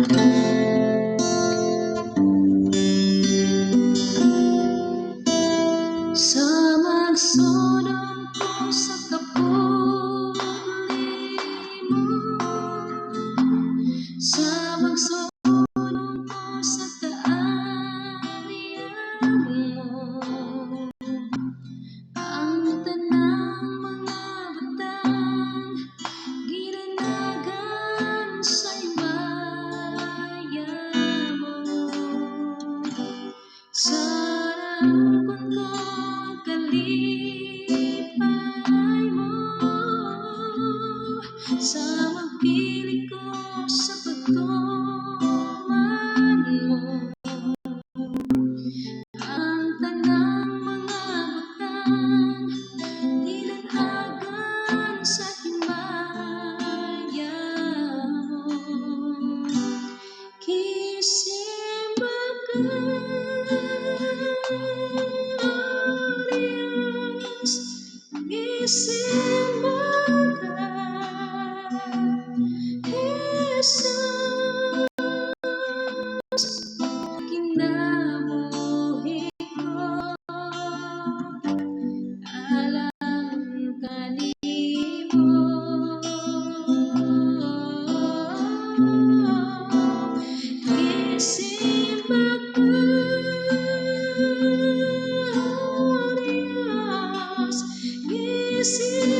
Sa magsunong ko sa kapuli mo, sa magsunong ko sa kaariyan mo, ang tanang mga batang ginanagan sa imaya mo. Sa harapan ko kalipay mo, sa magpiling ko sa pagtuman mo, ang tanang mga batang ginanagan sa himaya mo. Kisimba ka, Diyos, kisimba ka, Jesus, kinabuhi ko, alam kanimo. Kisimba ka, Diyos, kisimba